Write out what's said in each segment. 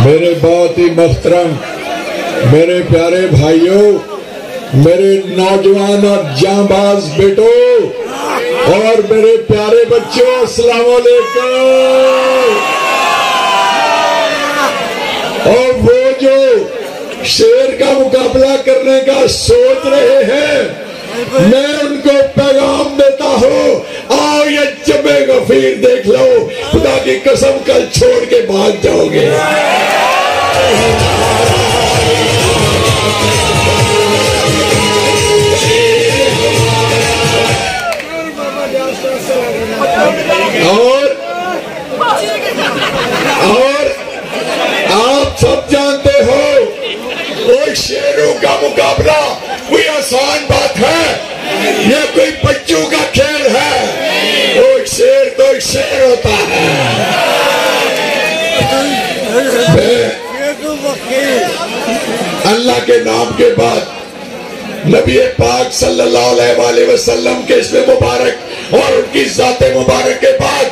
میرے بہت ہی محترم میرے پیارے بھائیوں، میرے نوجوان اور جانباز بیٹوں اور میرے پیارے بچوں، السلام علیکم۔ اور وہ جو شیر کا مقابلہ کرنے کا سوچ رہے ہیں، میں ان کو پیغام دیتا ہوں، آؤ یہ جبے غفیر دیکھ لو، خدا کی قسم کل چھوڑ کے بھاگ جاؤ گے۔ اور آپ سب جانتے ہو کوئی شیروں کا مقابلہ کوئی آسان بات ہے، یہ کوئی بچوں کا کھیل ہے۔ کوئی شیر تو ایک شیر ہوتا ہے۔ اللہ کے نام کے بعد نبی پاک صلی اللہ علیہ وآلہ وسلم کے اسم مبارک اور ان کی ذات مبارک کے بعد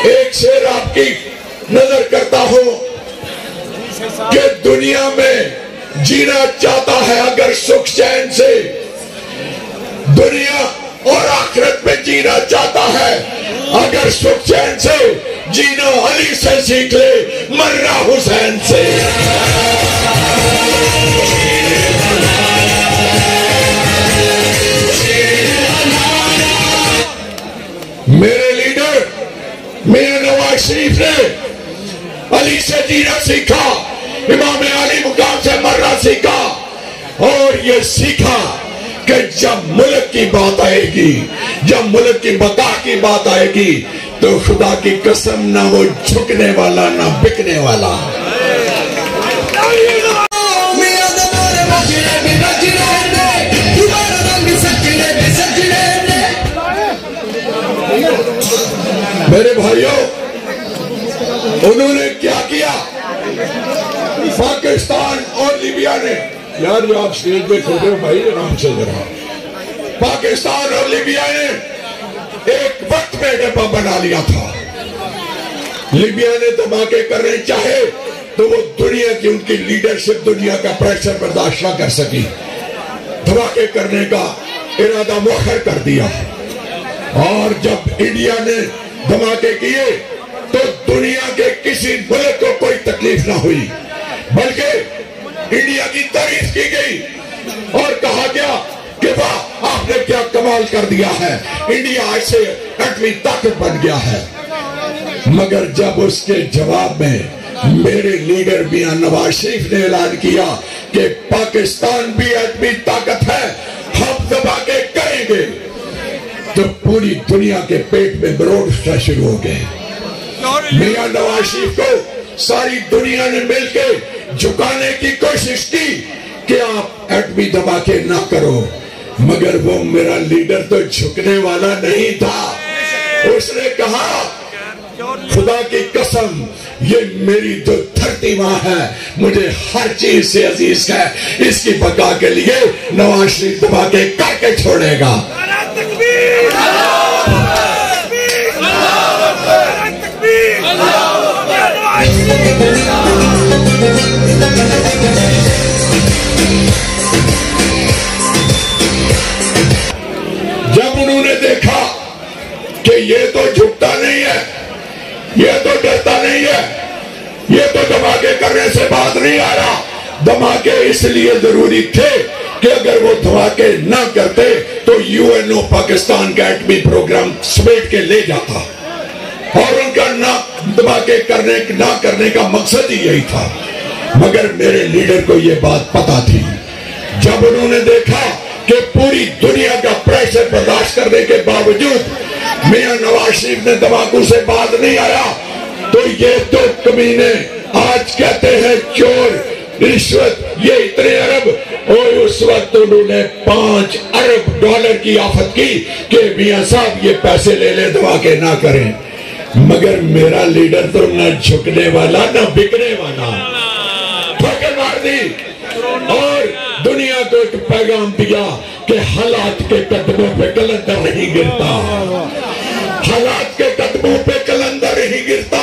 ایک شیر آپ کی نظر کرتا ہوں کہ دنیا میں جینا چاہتا ہے اگر سکھ چین سے، دنیا اور آخرت میں جینا چاہتا ہے اگر سکھ چین سے، جینا علی سے سیکھ لے مرنا حسین سے۔ میرے لیڈر میاں نواز شریف نے علی سے جینا سیکھا، امام علی مقام سے مرنا سیکھا، اور یہ سیکھا کہ جب ملک کی بات آئے گی، جب ملک کی بقا کی بات آئے گی تو خدا کی قسم نہ وہ جھکنے والا نہ بکنے والا۔ میرے بھائیوں، انہوں نے کیا کیا؟ پاکستان اور لیبیا نے، یار جو آپ سٹیج پہ کھڑے ہو بھائی آرام سے ذرا، پاکستان اور لیبیا نے ایک وقت میں ڈبہ بنا لیا تھا۔ لیبیا نے دھماکے کرنے چاہے تو وہ دنیا کی ان کی لیڈرشپ دنیا کا پریشر برداشت نہ کر سکی، دھماکے کرنے کا ارادہ مؤخر کر دیا۔ اور جب انڈیا نے دھماکے کیے تو دنیا کے کسی ملک کو کوئی تکلیف نہ ہوئی، بلکہ انڈیا کی تعریف کی گئی اور کہا گیا کہ واہ آپ نے کیا کمال کر دیا ہے، انڈیا ایسے ایٹمی طاقت بن گیا ہے۔ مگر جب اس کے جواب میں میرے لیڈر میاں نواز شریف نے اعلان کیا کہ پاکستان بھی ایٹمی طاقت ہے، ہم دھماکے کریں گے، تو پوری دنیا کے پیٹ میں مروڑ اٹھنا شروع ہو گئے۔ میاں نواز شریف کو ساری دنیا نے مل کے جھکانے کی کوشش کی کہ آپ ایٹمی دھماکے نہ کرو، مگر وہ میرا لیڈر تو جھکنے والا نہیں تھا۔ اس نے کہا خدا کی قسم یہ میری جو دھرتی ماں ہے مجھے ہر چیز سے عزیز ہے، اس کی بقا کے لیے نواز شریف دھماکے کر کے چھوڑے گا۔ جب انہوں نے دیکھا کہ یہ تو جھکتا نہیں ہے، یہ تو ڈرتا نہیں ہے، یہ تو دھماکے کرنے سے بات نہیں آ رہا، دھماکے اس لیے ضروری تھے کہ اگر وہ دھماکے نہ کرتے تو یو این او پاکستان کا ایٹمی پروگرام سمیٹ کے لے جاتا، اور ان کا دھماکے نہ کرنے کا مقصد ہی یہی تھا۔ مگر میرے لیڈر کو یہ بات پتا تھی۔ جب انہوں نے دیکھا کہ پوری دنیا کا پریشر برداشت کرنے کے باوجود میاں نواز شریف نے دھماکوں سے باز نہیں آیا، تو یہ تو کمینے آج کہتے ہیں چور، رشوت، یہ اتنے ارب، اور اس وقت انہوں نے 5 ارب ڈالر کی آفت کی کہ میاں صاحب یہ پیسے لے لے دھماکے نہ کریں۔ مگر میرا لیڈر تو نہ جھکنے والا نہ بکنے والا، ٹھوکر مار دی اور دنیا کو ایک پیغام دیا کہ حالات کے قدموں پہ کلندر نہیں گرتا، حالات کے قدموں پہ کلندر نہیں گرتا،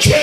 6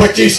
25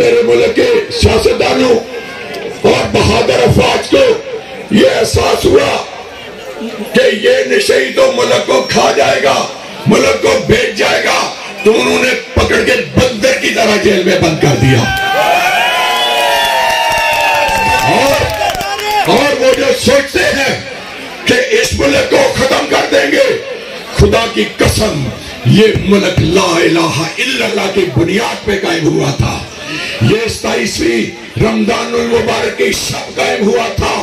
میرے ملک کے سیاستدانوں اور بہادر افواج کو یہ احساس ہوا کہ یہ نشئی تو ملک کو کھا جائے گا، ملک کو بھیج جائے گا، تو انہوں نے پکڑ کے بندر کی طرح جیل میں بند کر دیا۔ اور وہ جو سوچتے ہیں کہ اس ملک کو ختم کر دیں گے، خدا کی قسم یہ ملک لا الہ الا اللہ کی بنیاد پہ قائم ہوا تھا۔ یہ 27ویں رمضان المبارک کی شب قائم ہوا تھا۔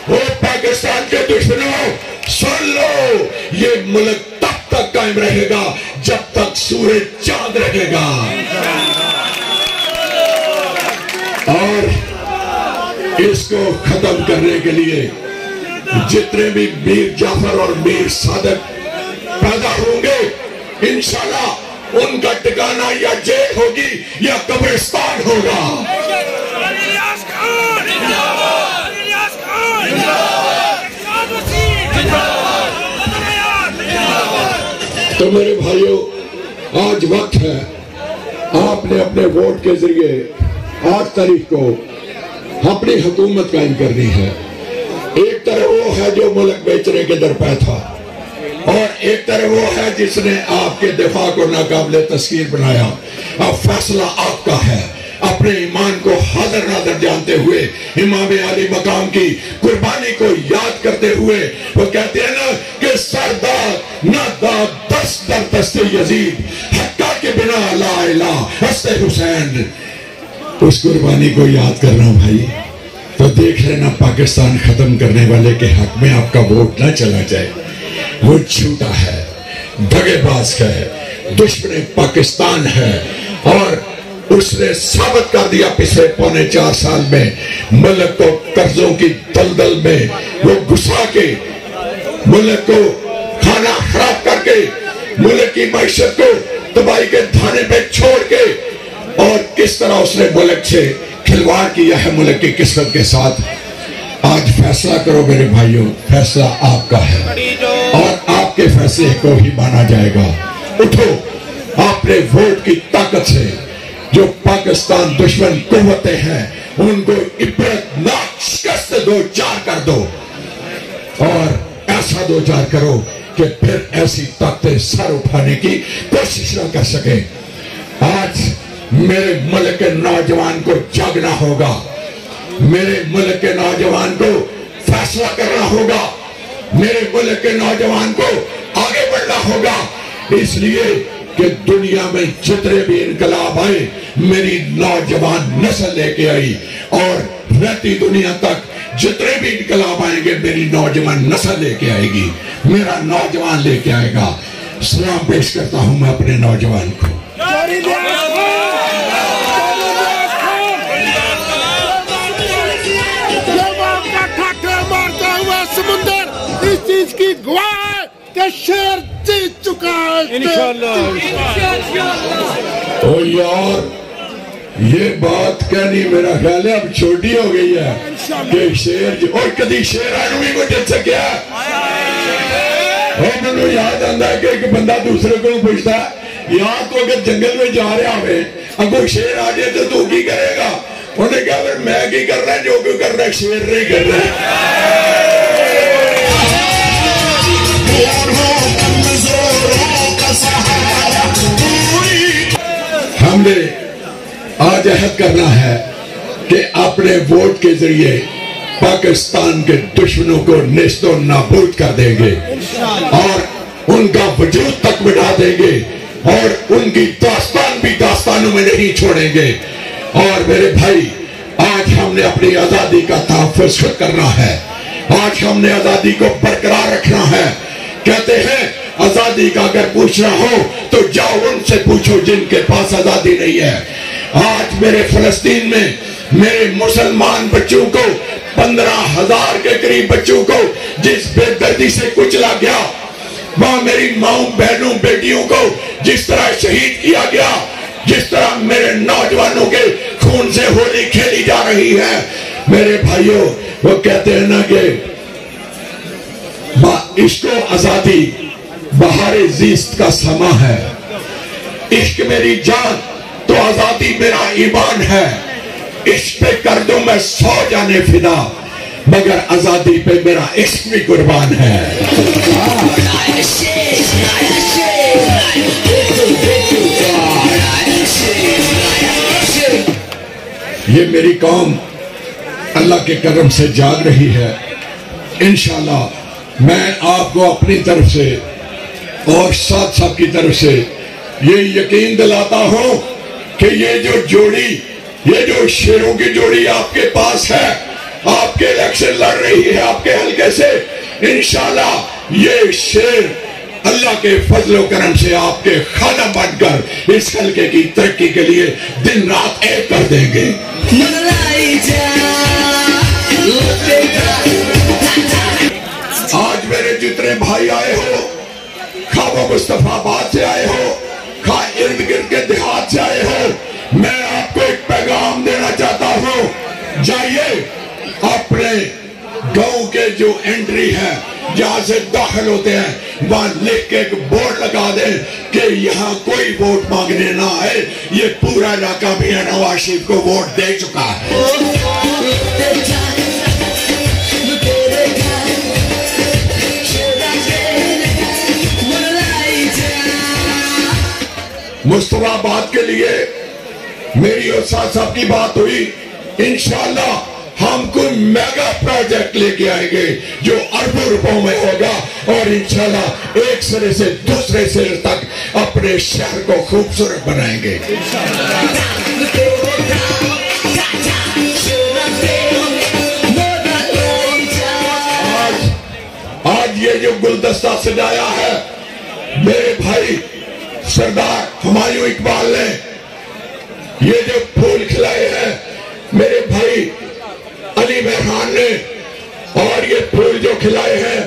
وہ پاکستان کے دشمنوں سن لو، یہ ملک تب تک قائم رہے گا جب تک سورج چاند رہے گا۔ اور اس کو ختم کرنے کے لیے جتنے بھی میر جعفر اور میر صادق پیدا ہوں گے، انشاءاللہ ان کا ٹھکانہ یا جیل ہوگی یا قبرستان ہوگا۔ تو میرے بھائیوں، آج وقت ہے آپ نے اپنے ووٹ کے ذریعے 8 تاریخ کو اپنی حکومت قائم کرنی ہے۔ ایک طرح وہ ہے جو ملک بیچنے کے درپے تھا، اور ایک طرح وہ ہے جس نے آپ کے دفاع کو ناقابل تسخیر بنایا۔ اب فیصلہ آپ کا ہے۔ اپنے ایمان کو حاضر ناظر جانتے ہوئے، امام علی مقام کی قربانی کو یاد کرتے ہوئے، وہ کہتے ہیں نا کہ سردار نہ داد دست در دست یزید حقہ کے بنا لا الہ ہست حسین۔ اس قربانی کو یاد کرنا بھائی، تو دیکھ لینا پاکستان ختم کرنے والے کے حق میں آپ کا ووٹ نہ چلا جائے۔ وہ جھوٹا ہے، دھگے باز ہے، دشمن پاکستان ہے، اور اس نے ثابت کر دیا پچھلے 4.25 سال میں ملک کو قرضوں کی دلدل میں وہ گھسا کے، ملک کو کھانا خراب کر کے، ملک کی معیشت کو تباہی کے دھانے پہ چھوڑ کے، اور کس طرح اس نے ملک سے کھلواڑ کیا ہے ملک کی قسمت کے ساتھ۔ آج فیصلہ کرو میرے بھائیوں، فیصلہ آپ کا ہے اور آپ کے فیصلے کو ہی مانا جائے گا۔ اٹھو، آپ نے ووٹ کی طاقت سے جو پاکستان دشمن قوتیں ہیں ان کو عبرت ناک شکست دو چار کر دو، اور ایسا دو چار کرو کہ پھر ایسی طاقتیں سر اٹھانے کی کوشش نہ کر سکیں۔ آج میرے ملک کے نوجوان کو جاگنا ہوگا، میرے ملک کے نوجوان کو فیصلہ کرنا ہوگا، میرے ملک کے نوجوان کو آگے بڑھنا ہوگا، اس لیے کہ دنیا میں جتنے بھی انقلاب آئے میری نوجوان نسل لے کے آئی، اور رہتی دنیا تک جتنے بھی انقلاب آئیں گے میری نوجوان نسل لے کے آئے گی، میرا نوجوان لے کے آئے گا۔ سلام پیش کرتا ہوں میں اپنے نوجوان کو۔ سمندر اس چیز کی گواہ کہ شیر جیت چکا ہے انشاءاللہ۔ او یار، یہ بات کہنی میرا خیال ہے اب چھوٹی ہو گئی ہے کہ شیر اور کدی شیر آنوی کو جل سکیا۔ اور میں نے یاد آندہ ہے کہ ایک بندہ دوسرے کو پوچھتا ہے، یاد کو اگر جنگل میں جا رہے آوے اگر شیر آ جائے تو کی کرے گا؟ انہوں نے کہا میں کی کر رہا ہے، جو کیوں کر رہا ہے شیر نہیں کر رہا ہے۔ ہم نے آج عہد کرنا ہے کہ اپنے ووٹ کے ذریعے پاکستان کے دشمنوں کو نیست و نابود کر دیں گے، اور ان کا وجود تک مٹا دیں گے، اور ان کی داستان بھی داستانوں میں نہیں چھوڑیں گے۔ اور میرے بھائی، آج ہم نے اپنی آزادی کا تحفظ کرنا ہے، آج ہم نے آزادی کو برقرار رکھنا ہے۔ کہتے ہیں آزادی کا اگر پوچھنا ہو تو جاؤ ان سے پوچھو جن کے پاس آزادی نہیں ہے۔ آج میرے فلسطین میں میرے مسلمان بچوں کو 15,000 کے قریب بچوں کو جس بے دردی سے کچلا گیا، وہاں میری ماؤں بہنوں بیٹیوں کو جس طرح شہید کیا گیا، جس طرح میرے نوجوانوں کے خون سے ہولی کھیلی جا رہی ہے، میرے بھائیوں وہ کہتے ہیں نا کہ عشق و آزادی بہار زیست کا سما ہے، عشق میری جان تو تو آزادی میرا ایمان ہے، اس پہ کر دوں میں 100 جانے فدا، مگر آزادی پہ میرا عشق بھی قربان ہے۔ یہ میری قوم اللہ کے کرم سے جاگ رہی ہے۔ انشاءاللہ میں آپ کو اپنی طرف سے اور ساتھ ساتھ کی طرف سے یہ یقین دلاتا ہوں کہ یہ جو جوڑی، یہ جو شیروں کی جوڑی آپ کے پاس ہے، آپ کے الیکشن لڑ رہی ہے آپ کے حلقے سے، انشاءاللہ یہ شیر اللہ کے فضل و کرم سے آپ کے خادم بن کر اس حلقے کی ترقی کے لیے دن رات ایک کر دیں گے۔ آج میرے جتنے بھائی آئے ہو، خواہ وہ مصطفیٰ آباد سے آئے ہو، خواہ ارد گرد کے دیہات سے آئے ہو، میں آپ کو ایک پیغام دینا چاہتا ہوں۔ جائیے اپنے گاؤں کے جو انٹری ہے جہاں سے داخل ہوتے ہیں وہاں لکھ کے ایک بورڈ لگا دیں کہ یہاں کوئی ووٹ مانگنے نہ آئے، یہ پورا علاقہ بھی نواز شریف کو ووٹ دے چکا ہے۔ مصطفیٰ آباد کے لیے میری اور ساتھ صاحب کی بات ہوئی، انشاءاللہ ہم کوئی میگا پروجیکٹ لے کے آئیں گے جو اربوں روپوں میں ہوگا، اور انشاءاللہ ایک سرے سے دوسرے سرے تک اپنے شہر کو خوبصورت بنائیں گے۔ آج یہ جو گلدستہ سجایا ہے میرے بھائی سردار ہمایوں اقبال نے، یہ جو پھول کھلائے ہیں میرے بھائی علی مہران نے، اور یہ پھول جو کھلائے ہیں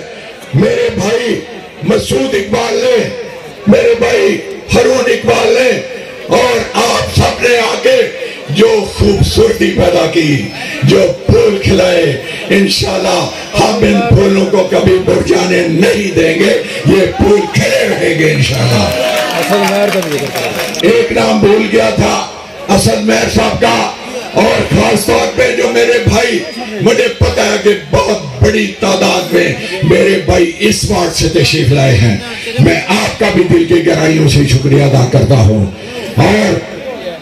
میرے بھائی مسعود اقبال نے، میرے بھائی ہارون اقبال نے، اور آپ سب نے آگے جو خوبصورتی پیدا کی، جو پھول کھلائے، انشاءاللہ ہم ان پھولوں کو کبھی مرجھانے نہیں دیں گے، یہ پھول کھلے رہیں گے انشاءاللہ۔ ایک نام بھول گیا تھا اسد مہر صاحب کا، اور خاص طور پہ جو میرے بھائی، مجھے پتا ہے کہ بہت بڑی تعداد میں میرے بھائی اس وارڈ سے تشریف لائے ہیں، میں آپ کا بھی دل کی گہرائیوں سے شکریہ ادا کرتا ہوں۔ اور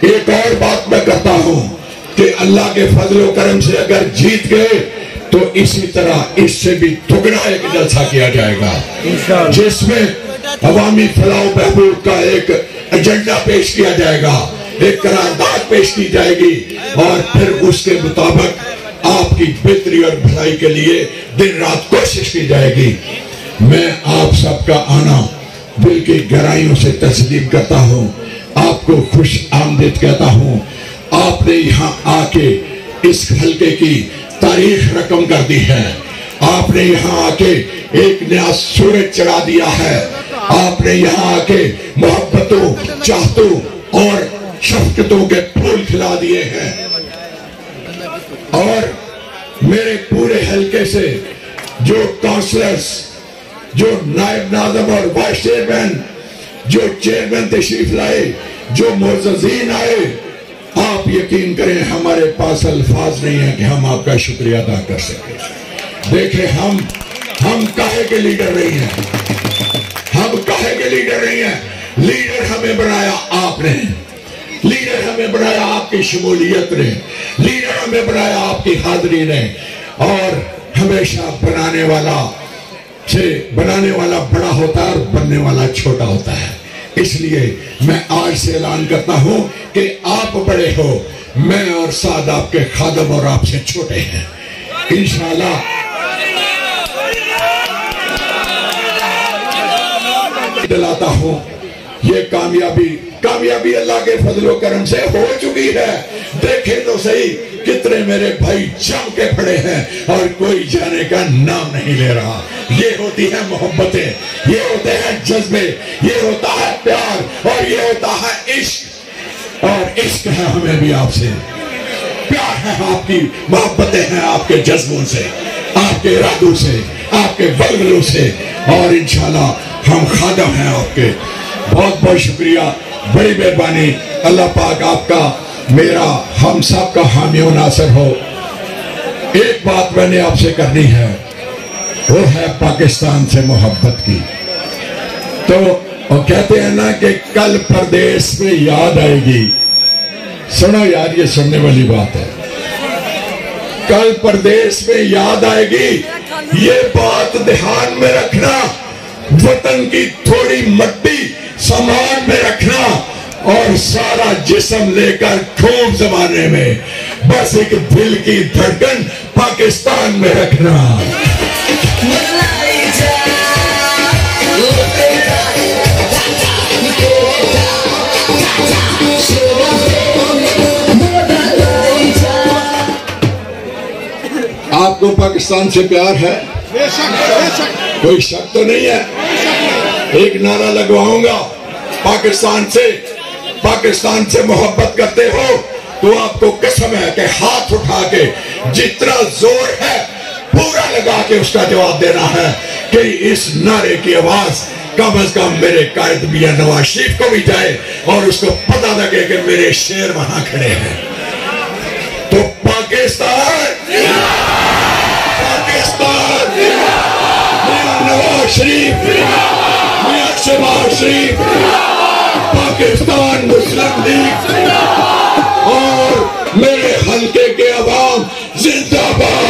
ایک اور بات میں کرتا ہوں کہ اللہ کے فضل و کرم سے اگر جیت گئے تو اسی طرح اس سے بھی دگنا ایک جلسہ کیا جائے گا، جس میں عوامی فلاح و بہبود کا ایک ایجنڈا پیش کیا جائے گا، ایک قرارداد پیش کی جائے گی، اور پھر اس کے مطابق آپ کی بہتری اور بھلائی کے لیے دن رات کوشش کی جائے گی۔ میں آپ سب کا آنا دل کی گہرائیوں سے تسلیم کرتا ہوں، آپ کو خوش آمدید کہتا ہوں۔ آپ نے یہاں آ کے اس حلقے کی تاریخ رقم کر دی ہے، آپ نے یہاں آ کے ایک نیا سورج چڑھا دیا ہے، آپ نے یہاں آ کے محبتوں، چاہتوں اور شفقتوں کے پھول کھلا دیے ہیں، اور میرے پورے حلقے سے جو کونسلرز، جو نائب ناظم اور وائس چیئرمین، جو چیئرمین تشریف لائے، جو معززین آئے، آپ یقین کریں ہمارے پاس الفاظ نہیں ہیں کہ ہم آپ کا شکریہ ادا کر سکیں۔ دیکھیں ہم کہے کے لیڈر نہیں ہیں، ہم کہے کے لیڈر نہیں ہیں، لیڈر ہمیں بنایا آپ نے، لیڈر ہمیں بنایا آپ کی شمولیت نے، لیڈر ہمیں بنایا آپ کی حاضری نے، اور ہمیشہ بنانے والا بڑا ہوتا ہے اور بننے والا چھوٹا ہوتا ہے۔ اس لیے میں آج سے اعلان کرتا ہوں کہ آپ بڑے ہو، میں اور سعد آپ کے خادم اور آپ سے چھوٹے ہیں، انشاءاللہ دلاتا ہوں یہ کامیابی اللہ کے فضل و کرم سے ہو چکی ہے۔ دیکھیں تو صحیح کتنے میرے بھائی جم کے پڑے ہیں اور کوئی جانے کا نام نہیں لے رہا۔ یہ ہوتی ہیں محبتیں، یہ ہوتے ہیں جذبے، یہ ہوتا ہے پیار، اور یہ ہوتا ہے عشق، اور عشق ہے ہمیں بھی آپ سے، پیار ہے آپ کی، محبتیں ہیں آپ کے جذبوں سے، آپ کے ارادوں سے، آپ کے ولولوں سے، اور انشاءاللہ ہم خادم ہیں آپ کے۔ بہت بہت شکریہ۔ بڑی مہربانی. اللہ پاک آپ کا میرا ہم سب کا حامی و ناصر ہو. ایک بات میں نے آپ سے کرنی ہے، وہ ہے پاکستان سے محبت کی. تو وہ کہتے ہیں نا کہ کل پردیس میں یاد آئے گی. سنو یار، یہ سننے والی بات ہے. کل پردیس میں یاد آئے گی، یہ بات دھیان میں رکھنا. وطن کی تھوڑی مٹی سامان میں رکھنا اور سارا جسم لے کر ٹھوک زمانے میں بس ایک دل کی دھڑکن پاکستان میں رکھنا. آپ کو پاکستان سے پیار ہے؟ کوئی شک تو نہیں ہے. ایک نعرہ لگواؤں گا، پاکستان سے محبت کرتے ہو تو آپ کو قسم ہے کہ ہاتھ اٹھا کے جتنا زور ہے پورا لگا کے اس کا جواب دینا ہے کہ اس نعرے کی آواز کم از کم میرے قائد میاں نواز شریف کو بھی جائے اور اس کو پتہ لگے کہ میرے شیر وہاں کھڑے ہیں. تو پاکستان میاں نواز شریف، میاں شہباز شریف، پاکستان مسلم لیگ اور میرے حلقے کے عوام زندہ باد.